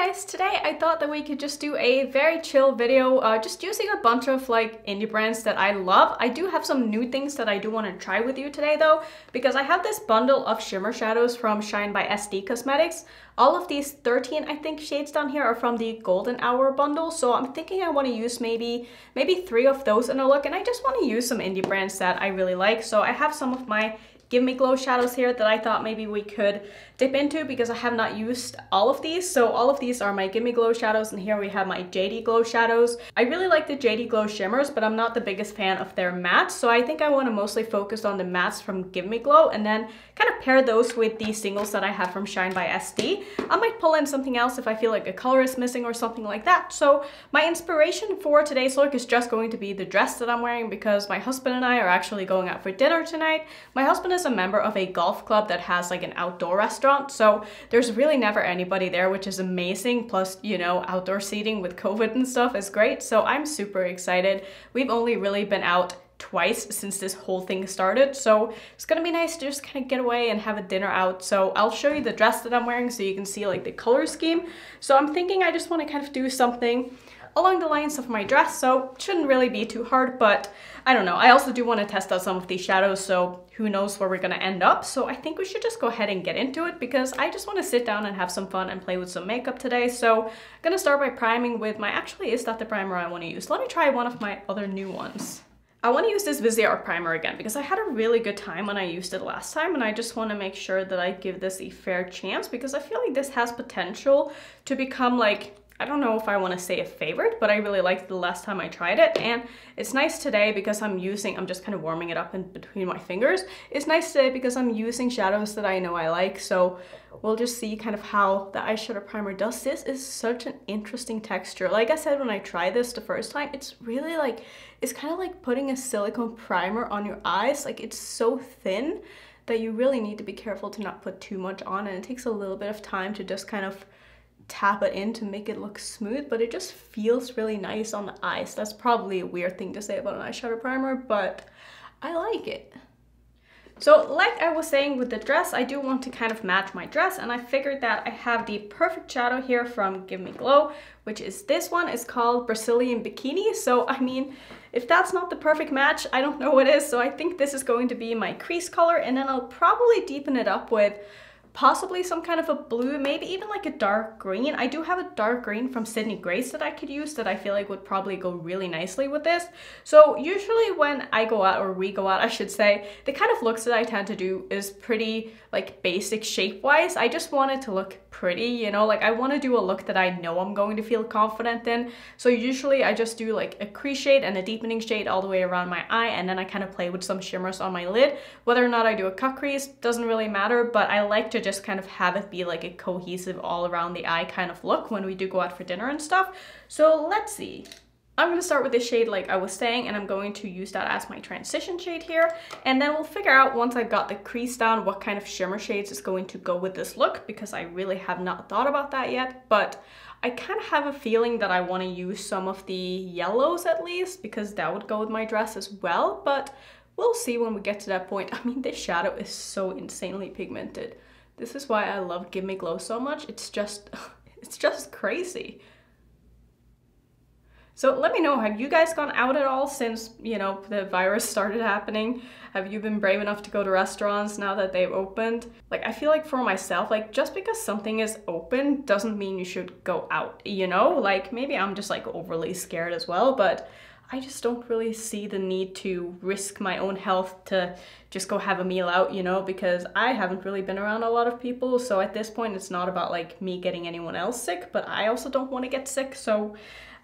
guys, today I thought that we could just do a very chill video, just using a bunch of like indie brands that I love. I do have some new things that I do want to try with you today though, because I have this bundle of shimmer shadows from Shine by SD Cosmetics. All of these 13, I think, shades down here are from the Golden Hour bundle, so I'm thinking I want to use maybe 3 of those in a look, and I just want to use some indie brands that I really like. So I have some of my Give Me Glow shadows here that I thought maybe we could dip into because I have not used all of these. So all of these are my Give Me Glow shadows, and here we have my JD Glow shadows. I really like the JD Glow shimmers, but I'm not the biggest fan of their mattes, so I think I want to mostly focus on the mattes from Give Me Glow and then kind of pair those with the singles that I have from Shine by SD. I might pull in something else if I feel like a color is missing or something like that. So my inspiration for today's look is just going to be the dress that I'm wearing because my husband and I are actually going out for dinner tonight. My husband is a member of a golf club that has like an outdoor restaurant, so there's really never anybody there, which is amazing. Plus, you know, outdoor seating with COVID and stuff is great, so I'm super excited. We've only really been out twice since this whole thing started, so it's gonna be nice to just kind of get away and have a dinner out. So I'll show you the dress that I'm wearing so you can see like the color scheme. So I'm thinking I just want to kind of do something along the lines of my dress, so it shouldn't really be too hard, but I don't know. I also do want to test out some of these shadows, so who knows where we're gonna end up. So I think we should just go ahead and get into it because I just want to sit down and have some fun and play with some makeup today. So I'm gonna start by priming with my, actually, is that the primer I want to use? Let me try one of my other new ones. I want to use this Viseart primer again because I had a really good time when I used it last time, and I just want to make sure that I give this a fair chance because I feel like this has potential to become like, I don't know if I want to say a favorite, but I really liked the last time I tried it, and it's nice today because I'm just kind of warming it up in between my fingers. It's nice today because I'm using shadows that I know I like, so we'll just see kind of how the eyeshadow primer does. This is such an interesting texture. Like I said when I tried this the first time, it's really like, it's kind of like putting a silicone primer on your eyes. Like, it's so thin that you really need to be careful to not put too much on, and it takes a little bit of time to just kind of tap it in to make it look smooth, but it just feels really nice on the eyes. That's probably a weird thing to say about an eyeshadow primer, but I like it. So like I was saying with the dress, I do want to kind of match my dress, and I figured that I have the perfect shadow here from Give Me Glow, which is this one. It's called Brazilian Bikini. So I mean, if that's not the perfect match, I don't know what is. So I think this is going to be my crease color, and then I'll probably deepen it up with possibly some kind of a blue, maybe even like a dark green. I do have a dark green from Sydney Grace that I could use that I feel like would probably go really nicely with this. So usually when I go out, or we go out I should say, the kind of looks that I tend to do is pretty like basic shape-wise. I just want it to look pretty, you know, like I want to do a look that I know I'm going to feel confident in. So usually I just do like a crease shade and a deepening shade all the way around my eye, and then I kind of play with some shimmers on my lid. Whether or not I do a cut crease doesn't really matter, but I like to just kind of have it be like a cohesive all around the eye kind of look when we do go out for dinner and stuff. So let's see. I'm going to start with this shade like I was saying, and I'm going to use that as my transition shade here, and then we'll figure out once I've got the crease down what kind of shimmer shades is going to go with this look, because I really have not thought about that yet. But I kind of have a feeling that I want to use some of the yellows at least, because that would go with my dress as well, but we'll see when we get to that point. I mean, this shadow is so insanely pigmented. This is why I love Give Me Glow so much. It's just crazy. So let me know, have you guys gone out at all since, you know, the virus started happening? Have you been brave enough to go to restaurants now that they've opened? Like, I feel like for myself, like, just because something is open doesn't mean you should go out, you know? Like, maybe I'm just like overly scared as well, but I just don't really see the need to risk my own health to just go have a meal out, you know, because I haven't really been around a lot of people. So at this point, it's not about like me getting anyone else sick, but I also don't want to get sick. So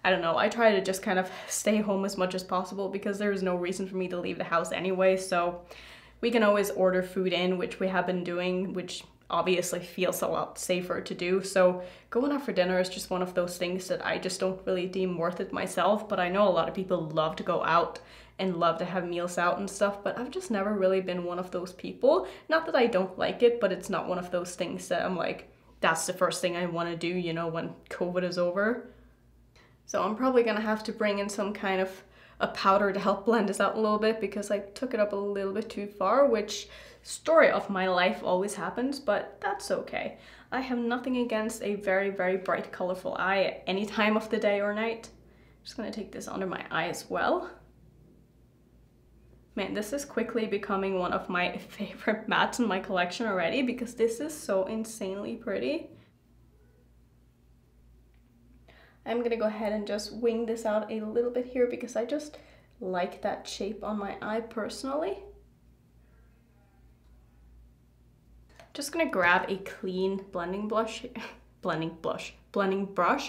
I don't know, I try to just kind of stay home as much as possible because there is no reason for me to leave the house anyway. So we can always order food in, which we have been doing, which obviously feels a lot safer to do. So going out for dinner is just one of those things that I just don't really deem worth it myself, but I know a lot of people love to go out and love to have meals out and stuff, but I've just never really been one of those people. Not that I don't like it, but it's not one of those things that I'm like, that's the first thing I want to do, you know, when COVID is over. So I'm probably gonna have to bring in some kind of a powder to help blend this out a little bit because I took it up a little bit too far, which story of my life always happens, but that's okay. I have nothing against a very, very bright, colorful eye at any time of the day or night. I'm just gonna take this under my eye as well. Man, this is quickly becoming one of my favorite mattes in my collection already because this is so insanely pretty. I'm gonna go ahead and just wing this out a little bit here because I just like that shape on my eye personally. Just gonna grab a clean blending brush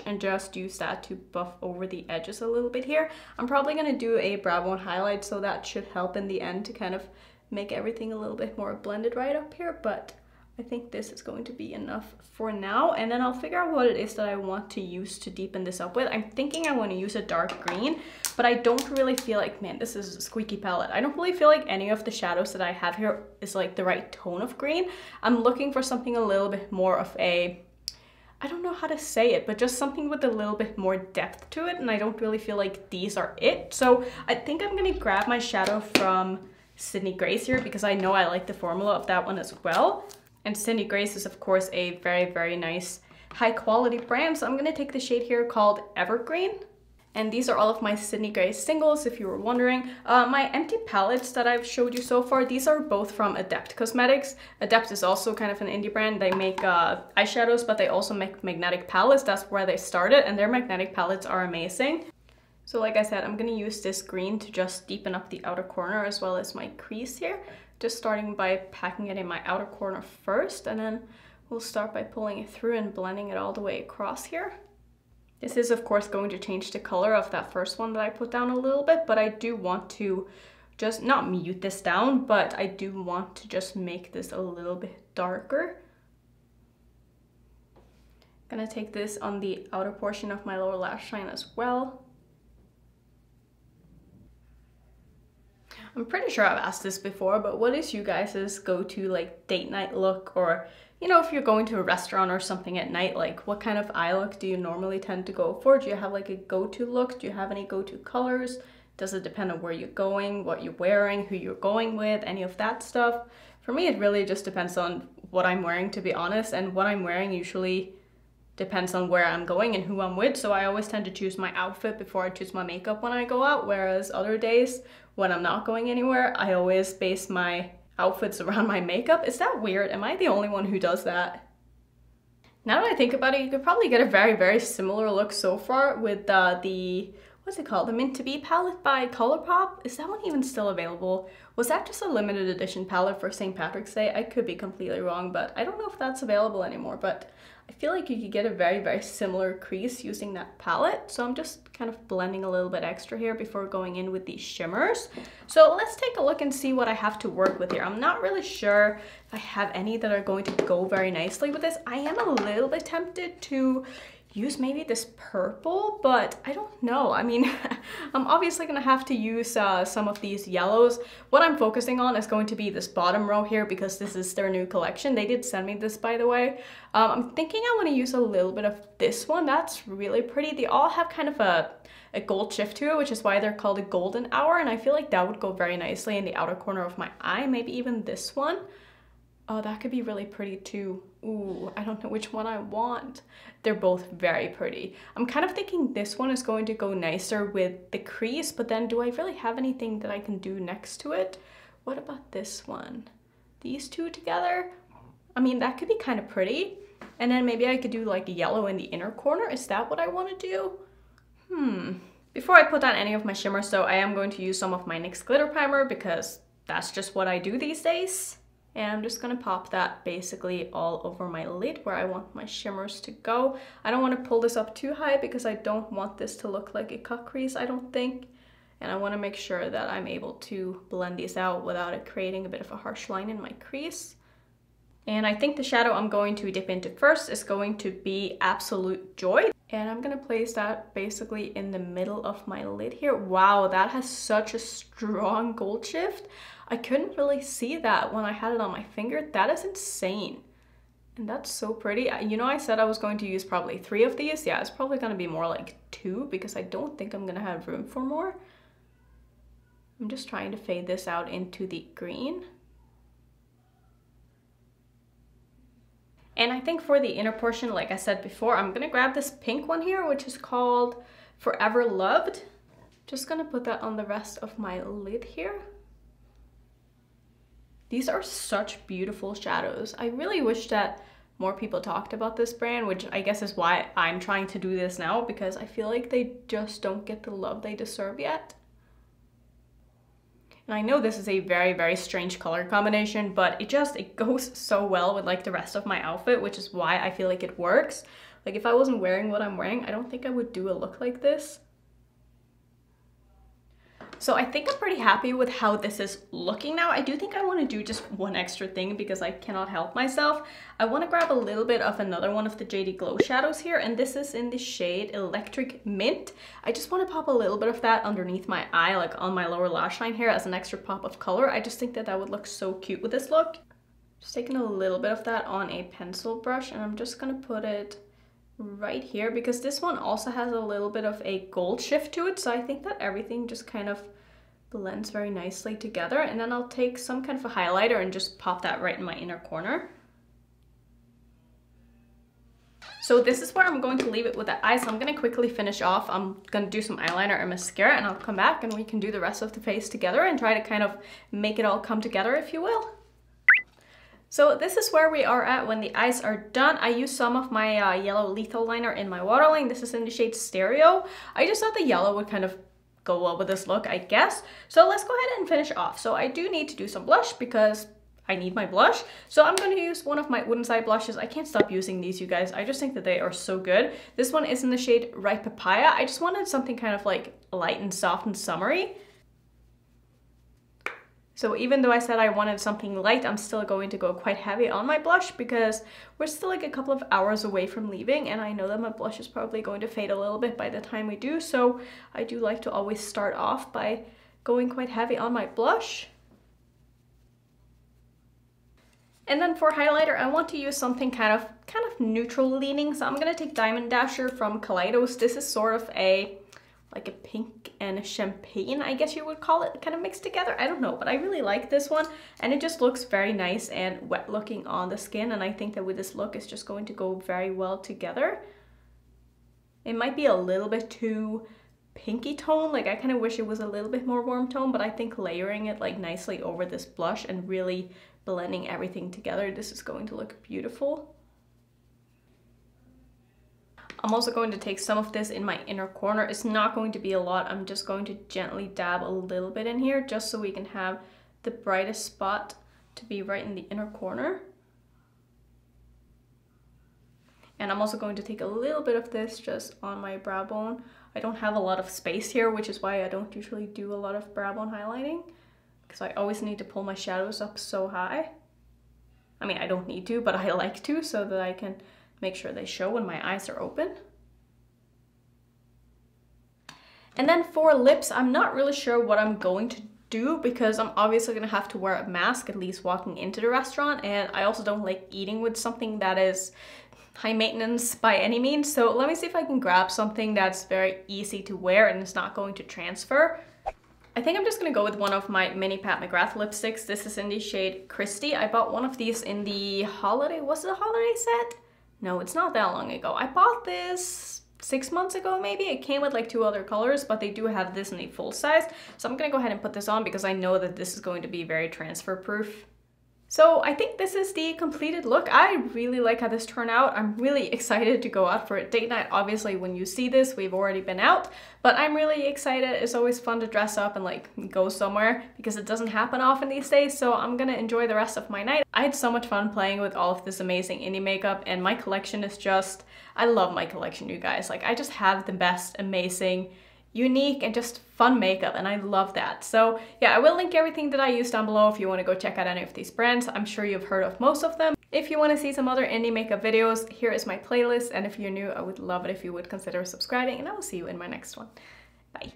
and just use that to buff over the edges a little bit here. I'm probably gonna do a brow bone highlight, so that should help in the end to kind of make everything a little bit more blended right up here, but I think this is going to be enough for now, and then I'll figure out what it is that I want to use to deepen this up with. I'm thinking I want to use a dark green, but I don't really feel like, man, this is a squeaky palette. I don't really feel like any of the shadows that I have here is like the right tone of green. I'm looking for something a little bit more of a, I don't know how to say it, but just something with a little bit more depth to it, and I don't really feel like these are it. So I think I'm gonna grab my shadow from Sydney Grace here because I know I like the formula of that one as well. And Sydney Grace is of course a very, very nice high quality brand. So I'm gonna take the shade here called Evergreen. And these are all of my Sydney Grace singles, if you were wondering. My empty palettes that I've showed you so far, these are both from Adept Cosmetics. Adept is also kind of an indie brand. They make eyeshadows, but they also make magnetic palettes. That's where they started, and their magnetic palettes are amazing. So like I said, I'm gonna use this green to just deepen up the outer corner as well as my crease here. Just starting by packing it in my outer corner first, and then we'll start by pulling it through and blending it all the way across here. This is of course going to change the color of that first one that I put down a little bit, but I do want to just not mute this down, but I do want to just make this a little bit darker. Gonna take this on the outer portion of my lower lash line as well. I'm pretty sure I've asked this before, but what is you guys' go-to like date night look, or you know, if you're going to a restaurant or something at night, like what kind of eye look do you normally tend to go for? Do you have like a go-to look? Do you have any go-to colors? Does it depend on where you're going, what you're wearing, who you're going with, any of that stuff? For me, it really just depends on what I'm wearing, to be honest, and what I'm wearing usually depends on where I'm going and who I'm with. So I always tend to choose my outfit before I choose my makeup when I go out, whereas other days when I'm not going anywhere, I always base my outfits around my makeup. Is that weird? Am I the only one who does that? Now that I think about it, you could probably get a very, very similar look so far with the what's it called? The Mint to Be palette by Colourpop. Is that one even still available? Was that just a limited edition palette for St. Patrick's Day? I could be completely wrong, but I don't know if that's available anymore, but I feel like you could get a very, very similar crease using that palette. So I'm just kind of blending a little bit extra here before going in with these shimmers. So let's take a look and see what I have to work with here. I'm not really sure if I have any that are going to go very nicely with this. I am a little bit tempted to use maybe this purple, but I don't know. I mean, I'm obviously gonna have to use some of these yellows. What I'm focusing on is going to be this bottom row here because this is their new collection. They did send me this, by the way. I'm thinking I want to use a little bit of this one. That's really pretty. They all have kind of a gold shift to it, which is why they're called a golden hour, and I feel like that would go very nicely in the outer corner of my eye. Maybe even this one. Oh, that could be really pretty too. Ooh, I don't know which one I want. They're both very pretty. I'm kind of thinking this one is going to go nicer with the crease, but then do I really have anything that I can do next to it? What about this one? These two together? I mean, that could be kind of pretty. And then maybe I could do like yellow in the inner corner. Is that what I want to do? Before I put on any of my shimmers though, I am going to use some of my NYX glitter primer because that's just what I do these days. And I'm just gonna pop that basically all over my lid where I want my shimmers to go. I don't want to pull this up too high because I don't want this to look like a cut crease, I don't think. And I want to make sure that I'm able to blend these out without it creating a bit of a harsh line in my crease. And I think the shadow I'm going to dip into first is going to be Absolute Joy. And I'm gonna place that basically in the middle of my lid here. Wow, that has such a strong gold shift. I couldn't really see that when I had it on my finger. That is insane. And that's so pretty. You know, I said I was going to use probably 3 of these. Yeah, it's probably gonna be more like 2 because I don't think I'm gonna have room for more. I'm just trying to fade this out into the green. And I think for the inner portion, like I said before, I'm gonna grab this pink one here, which is called Forever Loved. Just gonna put that on the rest of my lid here. These are such beautiful shadows. I really wish that more people talked about this brand, which I guess is why I'm trying to do this now, because I feel like they just don't get the love they deserve yet. And I know this is a very, very strange color combination, but it goes so well with like the rest of my outfit, which is why I feel like it works. Like if I wasn't wearing what I'm wearing, I don't think I would do a look like this. So I think I'm pretty happy with how this is looking now. I do think I want to do just one extra thing because I cannot help myself. I want to grab a little bit of another one of the JD Glow shadows here, and this is in the shade Electric Mint. I just want to pop a little bit of that underneath my eye, like on my lower lash line here as an extra pop of color. I just think that that would look so cute with this look. Just taking a little bit of that on a pencil brush, and I'm just going to put it right here because this one also has a little bit of a gold shift to it, so I think that everything just kind of blends very nicely together. And then I'll take some kind of a highlighter and just pop that right in my inner corner. So this is where I'm going to leave it with the eyes. I'm going to quickly finish off. I'm going to do some eyeliner and mascara, and I'll come back and we can do the rest of the face together and try to kind of make it all come together, if you will. So this is where we are at when the eyes are done. I used some of my yellow lethal liner in my waterline. This is in the shade Stereo. I just thought the yellow would kind of go well with this look, I guess. So let's go ahead and finish off. So I do need to do some blush because I need my blush. So I'm going to use one of my wooden side blushes. I can't stop using these, you guys. I just think that they are so good. This one is in the shade Ripe Papaya. I just wanted something kind of like light and soft and summery. So even though I said I wanted something light, I'm still going to go quite heavy on my blush because we're still like a couple of hours away from leaving, and I know that my blush is probably going to fade a little bit by the time we do, so I do like to always start off by going quite heavy on my blush. And then for highlighter, I want to use something kind of neutral leaning, so I'm going to take Diamond Dasher from Kaleidos. This is sort of like a pink and a champagne, I guess you would call it, kind of mixed together. I don't know, but I really like this one, and it just looks very nice and wet looking on the skin, and I think that with this look it's just going to go very well together. It might be a little bit too pinky tone, like I kind of wish it was a little bit more warm tone, but I think layering it like nicely over this blush and really blending everything together, this is going to look beautiful. I'm also going to take some of this in my inner corner. It's not going to be a lot. I'm just going to gently dab a little bit in here just so we can have the brightest spot to be right in the inner corner. And I'm also going to take a little bit of this just on my brow bone. I don't have a lot of space here, which is why I don't usually do a lot of brow bone highlighting, because I always need to pull my shadows up so high. I mean, I don't need to, but I like to, so that I can make sure they show when my eyes are open. And then for lips, I'm not really sure what I'm going to do because I'm obviously gonna have to wear a mask at least walking into the restaurant, and I also don't like eating with something that is high maintenance by any means. So let me see if I can grab something that's very easy to wear and it's not going to transfer. I think I'm just gonna go with one of my mini Pat McGrath lipsticks. This is in the shade Christy. I bought one of these in the holiday, was it a holiday set? No, it's not that long ago. I bought this 6 months ago maybe. It came with like 2 other colors, but they do have this in a full size. So I'm gonna go ahead and put this on because I know that this is going to be very transfer proof. So I think this is the completed look. I really like how this turned out. I'm really excited to go out for a date night. Obviously, when you see this, we've already been out, but I'm really excited. It's always fun to dress up and like go somewhere because it doesn't happen often these days. So I'm gonna enjoy the rest of my night. I had so much fun playing with all of this amazing indie makeup, and my collection is just, I love my collection, you guys. Like I just have the best, amazing, unique and just fun makeup, and I love that. So yeah, I will link everything that I use down below if you want to go check out any of these brands. I'm sure you've heard of most of them. If you want to see some other indie makeup videos, here is my playlist, and if you're new, I would love it if you would consider subscribing, and I will see you in my next one. Bye.